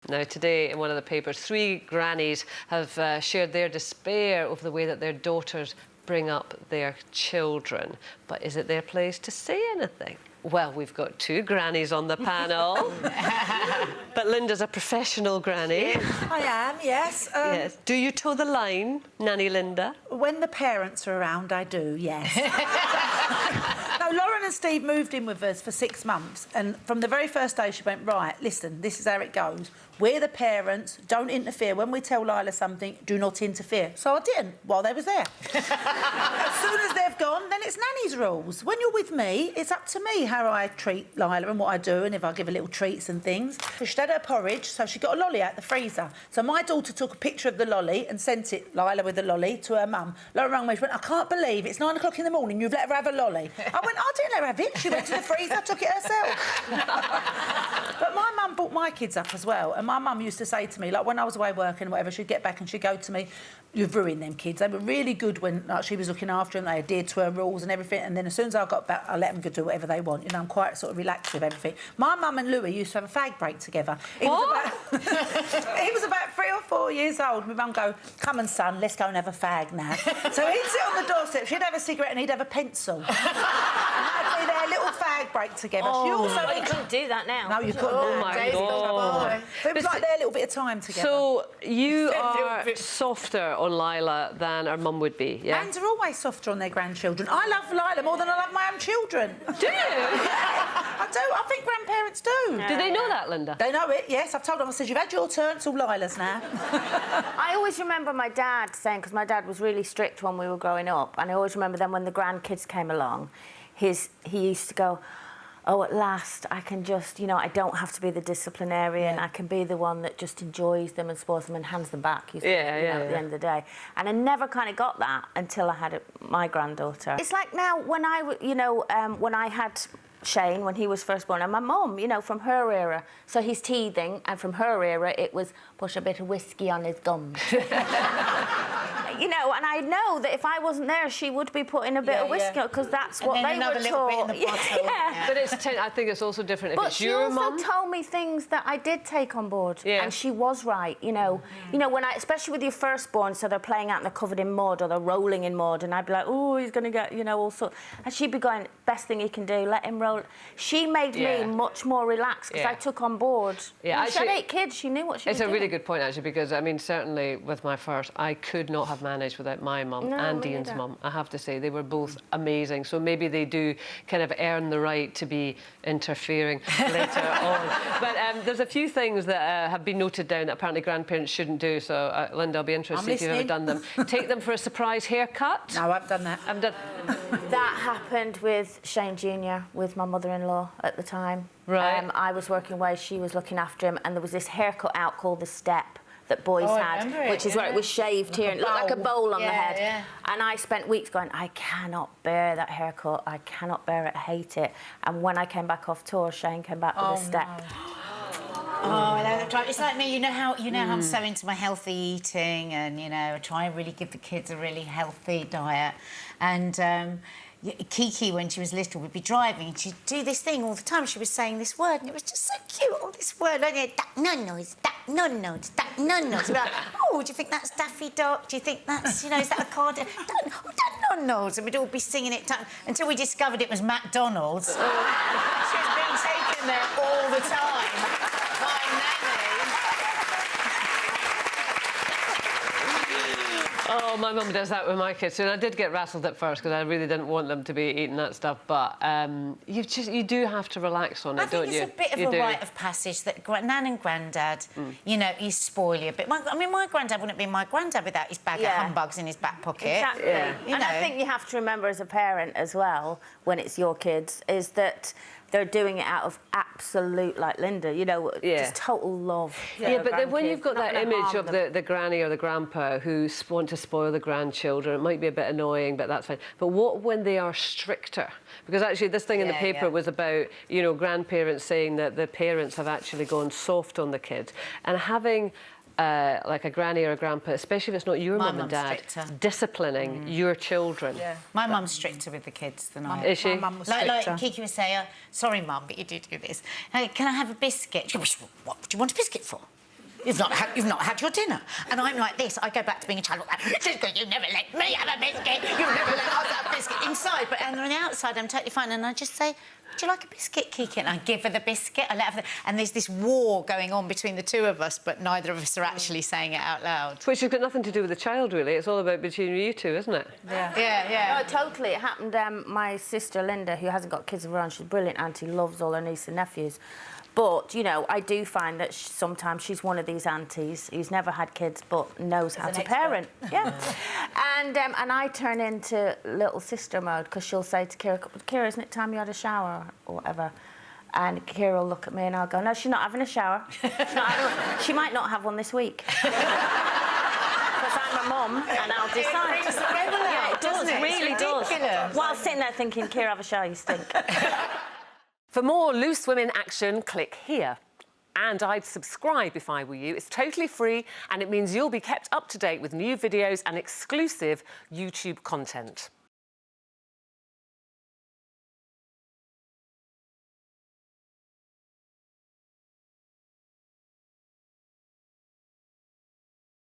Now, today in one of the papers, 3 grannies have shared their despair over the way that their daughters bring up their children. But is it their place to say anything? Well, we've got 2 grannies on the panel. But Linda's a professional granny. I am, yes. Yes. Do you toe the line, Nanny Linda? When the parents are around, I do, yes. No, Lauren and Steve moved in with us for 6 months, and from the very first day she went, right, listen, this is how it goes. We're the parents, don't interfere. When we tell Lila something, do not interfere. So I didn't while they was there. As soon as they've gone, then it's Nanny's rules. When you're with me, it's up to me how I treat Lila and what I do, and if I give her little treats and things. She'd had her porridge, so she got a lolly out the freezer. So my daughter took a picture of the lolly and sent it, Lila with the lolly, to her mum. Laura rang me, she went, I can't believe it's 9 o'clock in the morning, you've let her have a lolly. I went, I didn't let her have it. She went to the freezer, took it herself. But my mum brought my kids up as well, and my mum used to say to me, like, when I was away working or whatever, she'd get back and she'd go to me, you've ruined them kids. They were really good when she was looking after them, they adhered to her rules and everything, and then as soon as I got back, I let them go do whatever they want. You know, I'm quite sort of relaxed with everything. My mum and Louis used to have a fag break together. He was about 3 or 4 years old. My mum go, come on, son, let's go and have a fag now. So he'd sit on the doorstep, she'd have a cigarette and he'd have a pencil. And that'd be their little fag break together. Oh, you couldn't do that now. No, you couldn't. Oh, my God. It was like their little bit of time together. So you are softer on Lila than her mum would be, yeah? Nan's are always softer on their grandchildren. I love Lila more than I love my own children. Do you? I do. I think grandparents do. Do they know that, Linda? They know it, yes. I've told them, I said, you've had your turn, it's all Lila's now. I always remember my dad saying, because my dad was really strict when we were growing up, and I always remember then when the grandkids came along, he used to go, oh, at last, I can just, you know, I don't have to be the disciplinarian. I can be the one that just enjoys them and spoils them and hands them back, at the end of the day. And I never kind of got that until I had my granddaughter. It's like now, when when I had Shane, when he was first born, and my mum, you know, from her era, so he's teething, and from her era, it was push a bit of whiskey on his gums. You know, and I know that if I wasn't there, she would be putting a bit of whiskey on, because that's what they were taught. Bit in the bottle. But I think it's also different if it's your mum. But she also told me things that I did take on board, and she was right. You know, when especially with your firstborn, so they're playing out and they're covered in mud or they're rolling in mud, and I'd be like, oh, he's going to get, you know, all sorts. And she'd be going, best thing he can do, let him roll. She made me much more relaxed because I took on board. Yeah, she had 8 kids. She knew what she was doing. It's a really good point, actually, because I mean, certainly with my first, I could not have managed without my mum and Ian's mum. I have to say, they were both amazing. So maybe they do kind of earn the right to be interfering later on. But there's a few things that have been noted down that apparently grandparents shouldn't do. So, Linda, I'll be interested if you've ever done them. Take them for a surprise haircut. No, I've done that. I've done. That happened with Shane Jr., with my mother-in-law at the time. Right. I was working away, she was looking after him, and there was this haircut out called the step that boys had, which is where it was shaved here and looked like a bowl on the head. Yeah. And I spent weeks going, I cannot bear that haircut, I cannot bear it, I hate it. And when I came back off tour, Shane came back with a step. Oh, it's like me. You know how I'm so into my healthy eating, and you know, I try and really give the kids a really healthy diet. And Kiki, when she was little, would be driving and she'd do this thing all the time. She was saying this word, and it was just so cute. All this word, duck nunnos, duck nunnos, duck nunnos. We'd be like, oh, do you think that's Daffy Duck? Do you think that's, you know, is that a card? Duck nunnos, and we'd all be singing it until we discovered it was McDonald's. She's been taken there all the time. Oh, my mum does that with my kids. And I did get rattled at first because I really didn't want them to be eating that stuff. But you do have to relax on it, don't you? I think it's a bit of a rite of passage that Nan and Grandad, you know, you spoil you a bit. I mean, my Grandad wouldn't be my Grandad without his bag of humbugs in his back pocket. Exactly. Yeah. And I think you have to remember as a parent as well, when it's your kids, is that they're doing it out of absolute, like Linda, you know, just total love. Yeah, but then when you've got that image of the granny or the grandpa who want to spoil the grandchildren, it might be a bit annoying, but that's fine. But what when they are stricter? Because actually this thing in the paper was about, you know, grandparents saying that the parents have actually gone soft on the kids. And having like a granny or a grandpa, especially if it's not your mum and dad, disciplining your children. Yeah. My mum's stricter with the kids than I am. Is she? My mum was stricter. Like Kiki would say, sorry, Mum, but you do this. Hey, can I have a biscuit? She goes, what do you want a biscuit for? You've not had your dinner. And I'm like this. I go back to being a child. Just because you never let me have a biscuit. You never let us have a biscuit inside. But and on the outside, I'm totally fine. And I just say, would you like a biscuit, Kiki? And I give her the biscuit. I let her. And there's this war going on between the two of us, but neither of us are actually saying it out loud. Which has got nothing to do with the child, really. It's all about between you two, isn't it? Yeah. No, totally. It happened. My sister Linda, who hasn't got kids of her own, she's a brilliant auntie, loves all her nieces and nephews. But, you know, I do find that sometimes she's one of these aunties who's never had kids but knows how to parent. Yeah. And I turn into little sister mode because she'll say to Kira, isn't it time you had a shower or whatever? And Kira will look at me and I'll go, no, she's not having a shower. She might not have one this week. Because I'm a mum and I'll decide. Yeah, it does. It really does. While sitting there thinking, Kira, have a shower, you stink. For more Loose Women action, click here. And I'd subscribe if I were you. It's totally free and it means you'll be kept up to date with new videos and exclusive YouTube content.